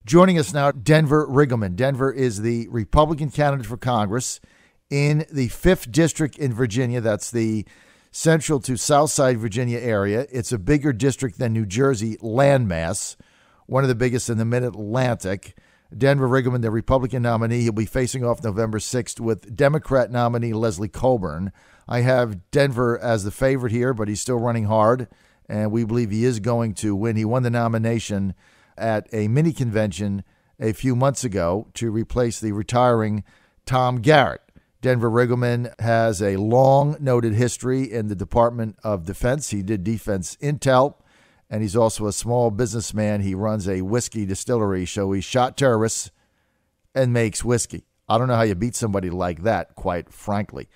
Joining us now, Denver Riggleman. Denver is the Republican candidate for Congress in the 5th District in Virginia. That's the central to Southside Virginia area. It's a bigger district than New Jersey landmass, one of the biggest in the Mid-Atlantic. Denver Riggleman, the Republican nominee, he'll be facing off November 6th with Democrat nominee Leslie Colburn. I have Denver as the favorite here, but he's still running hard, and we believe he is going to win. He won the nomination at a mini convention a few months ago to replace the retiring Tom Garrett. Denver Riggleman has a long-noted history in the Department of Defense. He did defense intel, and he's also a small businessman. He runs a whiskey distillery, so he shot terrorists and makes whiskey. I don't know how you beat somebody like that, quite frankly.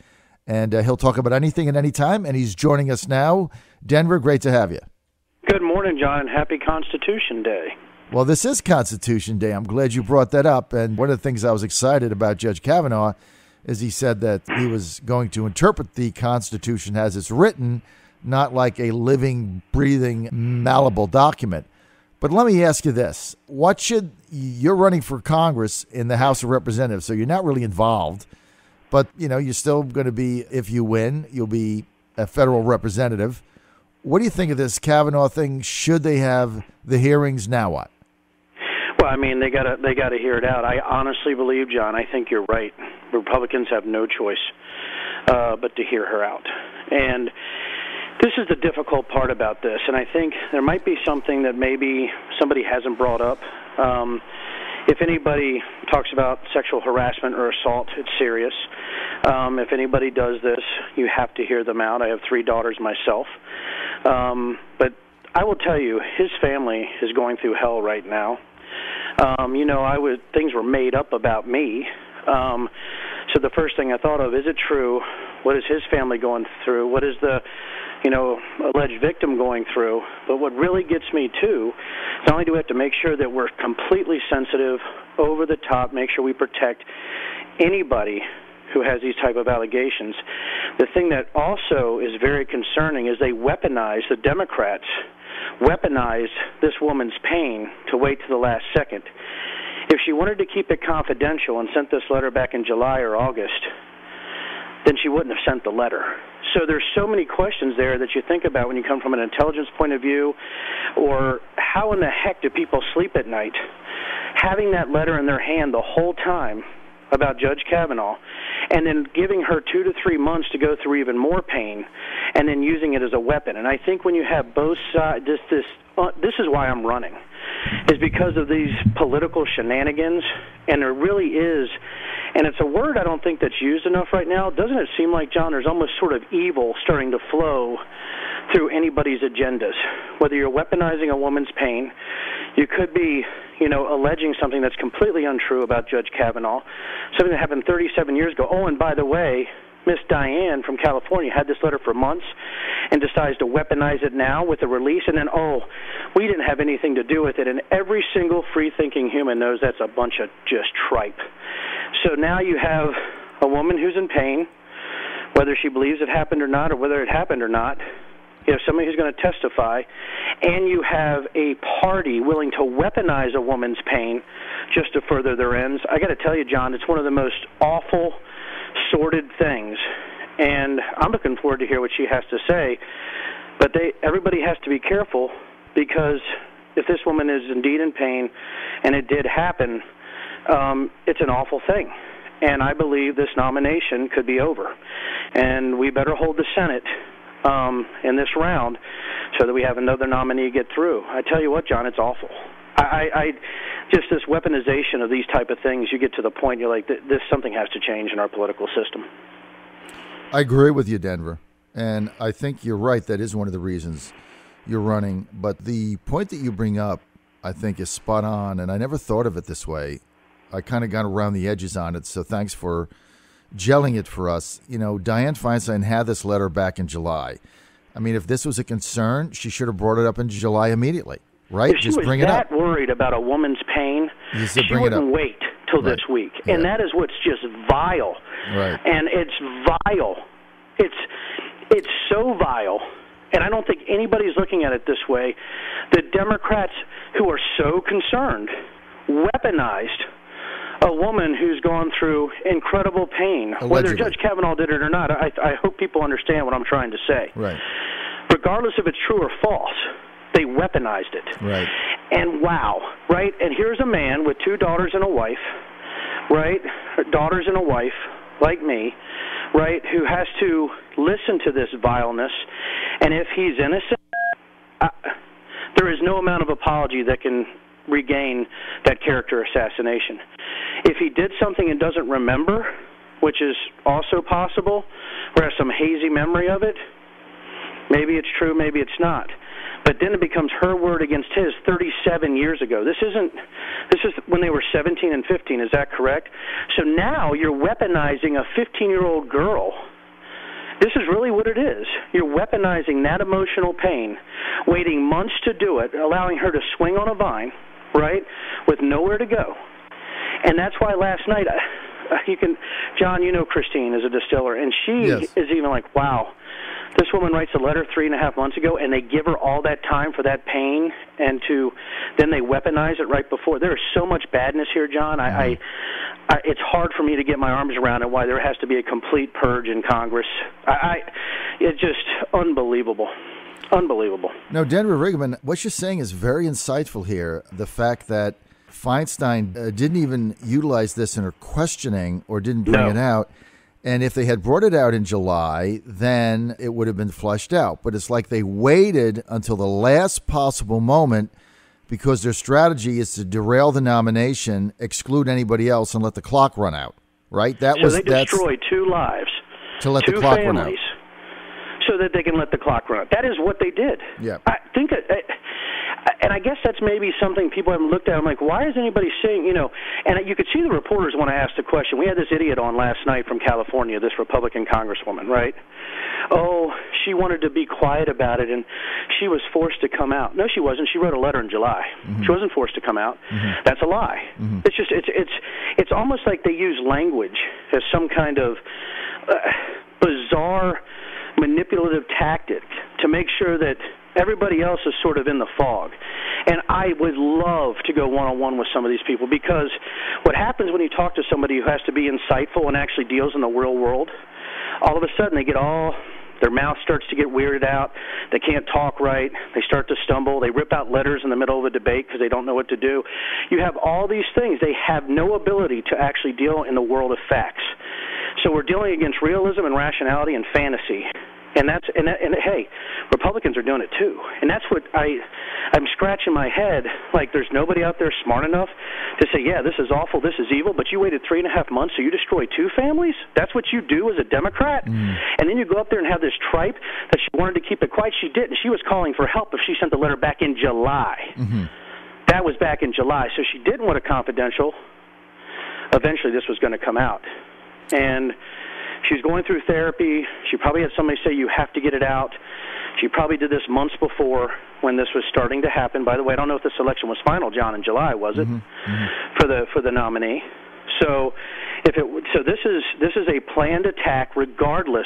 And he'll talk about anything at any time, and he's joining us now. Denver, great to have you. Good morning, John. Happy Constitution Day. Well, this is Constitution Day. I'm glad you brought that up. And one of the things I was excited about Judge Kavanaugh is he said that he was going to interpret the Constitution as it's written, not like a living, breathing, malleable document. But let me ask you this. You're running for Congress in the House of Representatives, so you're not really involved. But, you're still going to be, if you win, you'll be a federal representative. What do you think of this Kavanaugh thing? Should they have the hearings? Now what? Well, I mean, they gotta hear it out. I honestly believe, John, I think you're right. Republicans have no choice but to hear her out. And this is the difficult part about this, and I think there might be something that maybe somebody hasn't brought up. If anybody talks about sexual harassment or assault, it's serious. If anybody does this, you have to hear them out. I have 3 daughters myself. But I will tell you, his family is going through hell right now. Things were made up about me. So the first thing I thought of, is it true? What is his family going through? What is the, alleged victim going through? But what really gets me, too, not only do we have to make sure that we're completely sensitive, over the top, make sure we protect anybody who has these type of allegations. The thing that also is very concerning is the Democrats weaponized this woman's pain to wait to the last second. If she wanted to keep it confidential and sent this letter back in July or August, then she wouldn't have sent the letter. So there's so many questions there that you think about when you come from an intelligence point of view, or how in the heck do people sleep at night? Having that letter in their hand the whole time about Judge Kavanaugh, and then giving her 2 to 3 months to go through even more pain, and then using it as a weapon. And I think when you have both sides, this is why I'm running, is because of these political shenanigans, and there really is, and it's a word I don't think that's used enough right now. Doesn't it seem like, John, there's almost sort of evil starting to flow through anybody's agendas? Whether you're weaponizing a woman's pain, you could be, alleging something that's completely untrue about Judge Kavanaugh, something that happened 37 years ago. Oh, and by the way, Miss Diane from California had this letter for months and decides to weaponize it now with a release, and then, we didn't have anything to do with it. And every single free-thinking human knows that's a bunch of just tripe. So now you have a woman who's in pain, whether she believes it happened or not, or whether it happened or not. You have somebody who's going to testify, and you have a party willing to weaponize a woman's pain just to further their ends. I got to tell you, John, it's one of the most awful, sordid things, and I'm looking forward to hear what she has to say. But everybody has to be careful, because if this woman is indeed in pain, and it did happen, it's an awful thing. And I believe this nomination could be over, and we better hold the Senate in this round so that we have another nominee get through. I tell you what, John, it's awful. I just this weaponization of these type of things, you get to the point you're like, something has to change in our political system. I agree with you, Denver, and I think you're right. That is one of the reasons you're running. But the point that you bring up, I think, is spot on, and I never thought of it this way. I kind of got around the edges on it, so thanks for gelling it for us. Dianne Feinstein had this letter back in July. I mean, if this was a concern, she should have brought it up in July immediately, right? If she was that worried about a woman's pain, she wouldn't wait till this week. Yeah. And that is what's just vile. Right. And it's vile. It's so vile. And I don't think anybody's looking at it this way. The Democrats who are so concerned weaponized a woman who's gone through incredible pain. Allegedly. Whether Judge Kavanaugh did it or not, I hope people understand what I'm trying to say. Right. Regardless if it's true or false, they weaponized it. Right. And wow, right? And here's a man with 2 daughters and a wife, right? Daughters and a wife, like me, right, who has to listen to this vileness. And if he's innocent, there is no amount of apology that can regain that character assassination. If he did something and doesn't remember, which is also possible, or has some hazy memory of it, maybe it's true, maybe it's not. But then it becomes her word against his 37 years ago. This is when they were 17 and 15, is that correct? So now you're weaponizing a 15-year-old girl. This is really what it is. You're weaponizing that emotional pain, waiting months to do it, allowing her to swing on a vine, right, with nowhere to go. And that's why last night, John, you know Christine is a distiller, and she is even like, wow, this woman writes a letter 3.5 months ago, and they give her all that time for that pain, and then they weaponize it right before. There is so much badness here, John. It's hard for me to get my arms around it, why there has to be a complete purge in Congress. It's just unbelievable. Unbelievable. No, Denver Riggleman, what you're saying is very insightful here. The fact that Feinstein didn't even utilize this in her questioning or didn't bring it out. And if they had brought it out in July, then it would have been flushed out. But it's like they waited until the last possible moment because their strategy is to derail the nomination, exclude anybody else, and let the clock run out. Right? They destroyed 2 lives, to let 2 the clock families, run out, so that they can let the clock run out. That is what they did. Yeah. And I guess that's maybe something people haven't looked at. I'm like, why is anybody saying, and you could see the reporters when I asked the question. We had this idiot on last night from California, this Republican congresswoman, right? Oh, she wanted to be quiet about it, and she was forced to come out. No, she wasn't. She wrote a letter in July. Mm-hmm. She wasn't forced to come out. Mm-hmm. That's a lie. Mm-hmm. It's just, it's almost like they use language as some kind of bizarre manipulative tactic to make sure that everybody else is sort of in the fog. And I would love to go one-on-one with some of these people, because what happens when you talk to somebody who has to be insightful and actually deals in the real world, all of a sudden they get their mouth starts to get weirded out. They can't talk right. They start to stumble. They rip out letters in the middle of a debate because they don't know what to do. You have all these things. They have no ability to actually deal in the world of facts. So we're dealing against realism and rationality and fantasy. And hey, Republicans are doing it too. And that's what I'm scratching my head, like there's nobody out there smart enough to say, yeah, this is awful, this is evil, but you waited 3.5 months, so you destroyed 2 families? That's what you do as a Democrat? Mm. And then you go up there and have this tripe that she wanted to keep it quiet. She didn't. She was calling for help if she sent the letter back in July. Mm-hmm. That was back in July. So she didn't want it confidential. Eventually this was going to come out. And she was going through therapy. She probably had somebody say, you have to get it out. She probably did this months before when this was starting to happen. By the way, I don't know if this election was final, John, in July, was it? Mm-hmm. Mm-hmm. For the nominee. So this is a planned attack regardless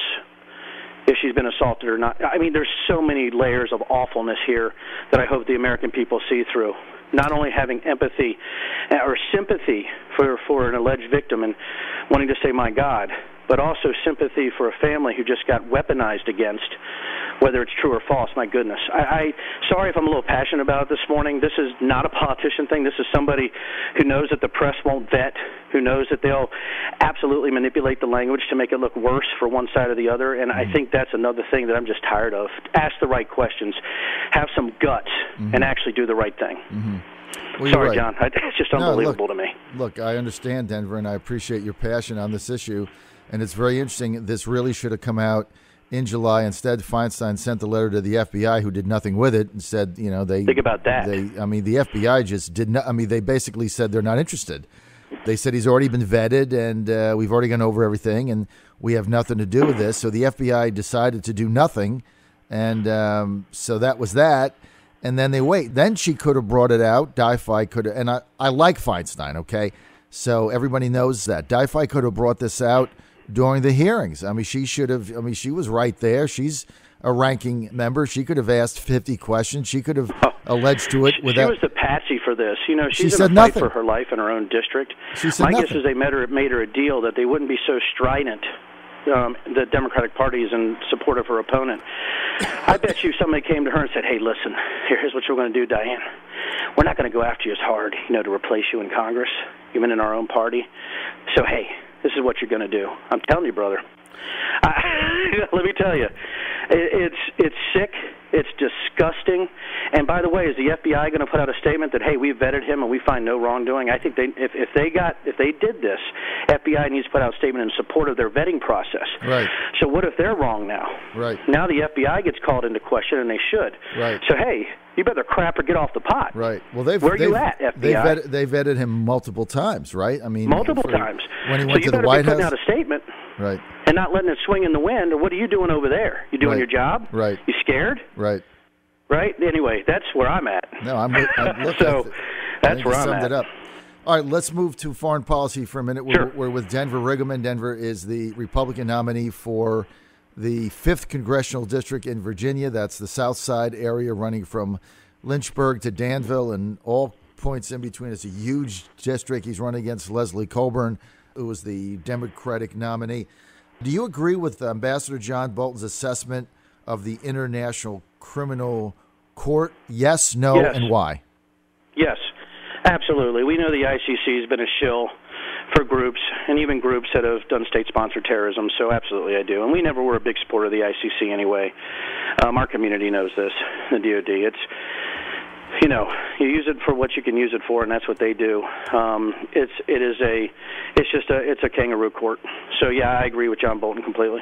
if she's been assaulted or not. I mean, there's so many layers of awfulness here that I hope the American people see through. Not only having empathy or sympathy for an alleged victim and wanting to say, my God, but also sympathy for a family who just got weaponized against, whether it's true or false. My goodness. Sorry if I'm a little passionate about it this morning. This is not a politician thing. This is somebody who knows that the press won't vet, who knows that they'll absolutely manipulate the language to make it look worse for one side or the other. And I think that's another thing that I'm just tired of. Ask the right questions. Have some guts and actually do the right thing. Mm-hmm. Well, sorry, right, John. It's just unbelievable to me. Look, I understand, Denver, and I appreciate your passion on this issue. And it's very interesting. This really should have come out in July. Instead, Feinstein sent the letter to the FBI, who did nothing with it, and said, they think about that. The FBI just did not. They basically said they're not interested. They said he's already been vetted, and we've already gone over everything, and we have nothing to do with this. So the FBI decided to do nothing, and so that was that. And then they wait. Then she could have brought it out. Di-Fi could have, and I like Feinstein. Okay, so everybody knows that Di-Fi could have brought this out during the hearings. She should have. She was right there. She's a ranking member. She could have asked 50 questions. She could have alleged to it. She was the patsy for this. You know, she's in a fight nothing for her life in her own district. She said My nothing. guess is they made her a deal that they wouldn't be so strident, the Democratic Party is in support of her opponent. I bet you somebody came to her and said, hey, listen, here's what we're going to do, Diane. We're not going to go after you as hard, to replace you in Congress, even in our own party. So, hey, this is what you're going to do. I'm telling you, brother. Let me tell you, it's sick. It's disgusting. And by the way, is the FBI going to put out a statement that, hey, we vetted him and we find no wrongdoing? I think if they did this, FBI needs to put out a statement in support of their vetting process. Right. So what if they're wrong now? Right. Now the FBI gets called into question, and they should. Right. So hey, you better crap or get off the pot. Right. Well, where are you at, FBI? They vetted him multiple times, right? I mean, multiple times. When he went to the So White you better be putting House. out a statement. Right. And not letting it swing in the wind. Or what are you doing over there? You doing your job? Right. You scared? Right. Right. Anyway, that's where I'm at. No, That's where I'm at. It up. All right, let's move to foreign policy for a minute. Sure. We're with Denver Riggleman. Denver is the Republican nominee for the 5th Congressional District in Virginia. That's the South Side area running from Lynchburg to Danville and all points in between. It's a huge district. He's running against Leslie Colburn, who was the Democratic nominee. Do you agree with Ambassador John Bolton's assessment of the International Criminal Court? Yes, no, yes. And why? Yes, absolutely. We know the ICC has been a shill for groups, and even groups that have done state-sponsored terrorism, so absolutely I do. And we never were a big supporter of the ICC anyway. Our community knows this, the DOD. It's, you use it for what you can use it for, and that's what they do. It's a kangaroo court. So, yeah, I agree with John Bolton completely.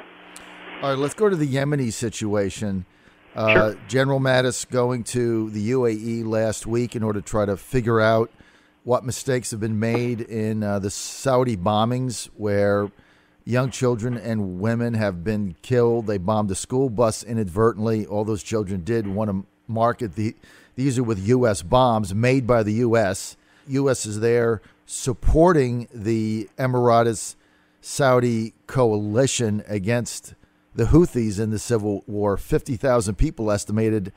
All right, let's go to the Yemeni situation. Sure. General Mattis going to the UAE last week in order to try to figure out what mistakes have been made in the Saudi bombings where young children and women have been killed. They bombed a school bus inadvertently. All those children did want to market these are with U.S. bombs made by the U.S. U.S. is there supporting the Emirates Saudi coalition against the Houthis in the civil war. 50,000 people estimated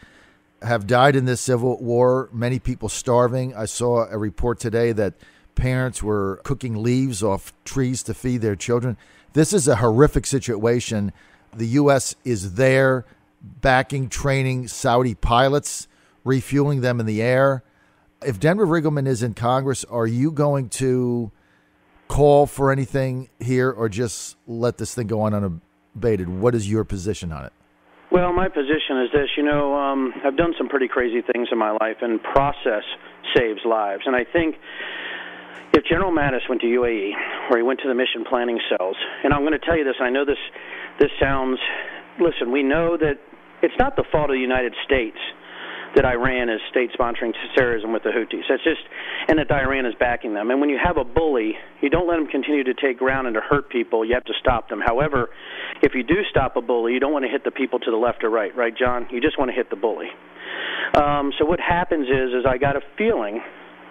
have died in this civil war, many people starving. I saw a report today that parents were cooking leaves off trees to feed their children. This is a horrific situation. The U.S. is there backing, training Saudi pilots, refueling them in the air. If Denver Riggleman is in Congress, are you going to call for anything here or just let this thing go on unabated? What is your position on it? Well, my position is this. I've done some pretty crazy things in my life, and process saves lives. And I think if General Mattis went to UAE, or he went to the mission planning cells, and I'm going to tell you this, I know this sounds, listen, we know that it's not the fault of the United States that Iran is state-sponsoring terrorism with the Houthis. That's just, and that Iran is backing them. And when you have a bully, you don't let him continue to take ground and to hurt people. You have to stop them. However, if you do stop a bully, you don't want to hit the people to the left or right, John? You just want to hit the bully. So what happens is I got a feeling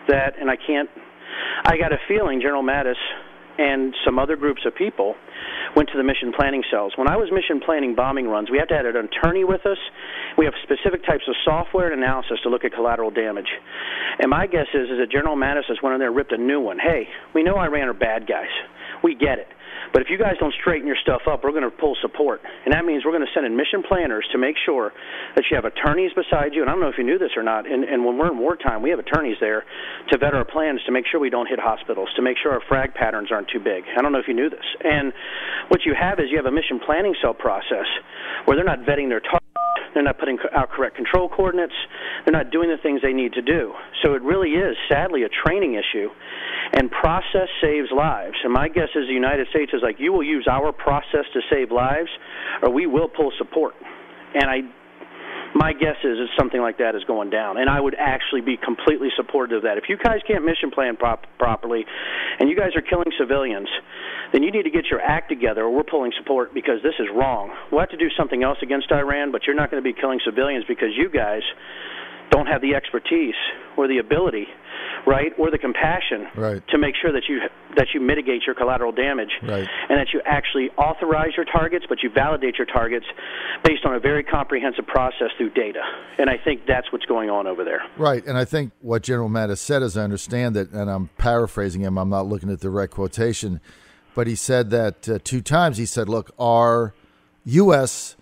that, and I got a feeling General Mattis and some other groups of people went to the mission planning cells. When I was mission planning bombing runs, we have to have an attorney with us. We have specific types of software and analysis to look at collateral damage. And my guess is that General Mattis has went in there and ripped a new one. Hey, we know Iran are bad guys. We get it. But if you guys don't straighten your stuff up, we're going to pull support. And that means we're going to send in mission planners to make sure that you have attorneys beside you. And I don't know if you knew this or not. And when we're in wartime, we have attorneys there to vet our plans to make sure we don't hit hospitals, to make sure our frag patterns aren't too big. I don't know if you knew this. And what you have is you have a mission planning cell process where they're not vetting their targets. They're not putting out correct control coordinates. They're not doing the things they need to do. So it really is, sadly, a training issue. And process saves lives. And my guess is the United States is like, you will use our process to save lives, or we will pull support. And my guess is something like that is going down. And I would actually be completely supportive of that. If you guys can't mission plan properly and you guys are killing civilians, then you need to get your act together or we're pulling support because this is wrong. We'll have to do something else against Iran, but you're not going to be killing civilians because you guys don't have the expertise or the ability, right, or the compassion to make sure that you mitigate your collateral damage, and that you actually authorize your targets, but you validate your targets based on a very comprehensive process through data. And I think that's what's going on over there. Right, and I think what General Mattis said, as I understand it, and I'm paraphrasing him, I'm not looking at the direct quotation, but he said that 2 times. He said, look, our U.S.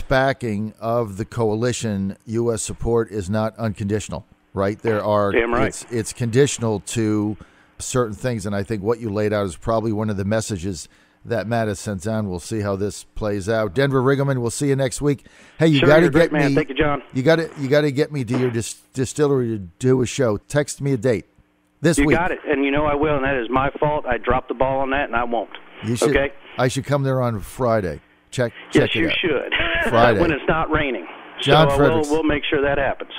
backing of the coalition, U.S. support is not unconditional, right? There are, damn right. It's conditional to certain things, and I think what you laid out is probably one of the messages that Mattis sends down. We'll see how this plays out. Denver Riggleman, we'll see you next week. Hey, you got to get me. Thank you, John. You got to get me to your distillery to do a show. Text me a date this week. You got it, and you know I will, and that is my fault. I dropped the ball on that, and I won't. Okay. I should come there on Friday. Check yes, it you out. should. Friday when it's not raining. John so Fredericks. We'll make sure that happens.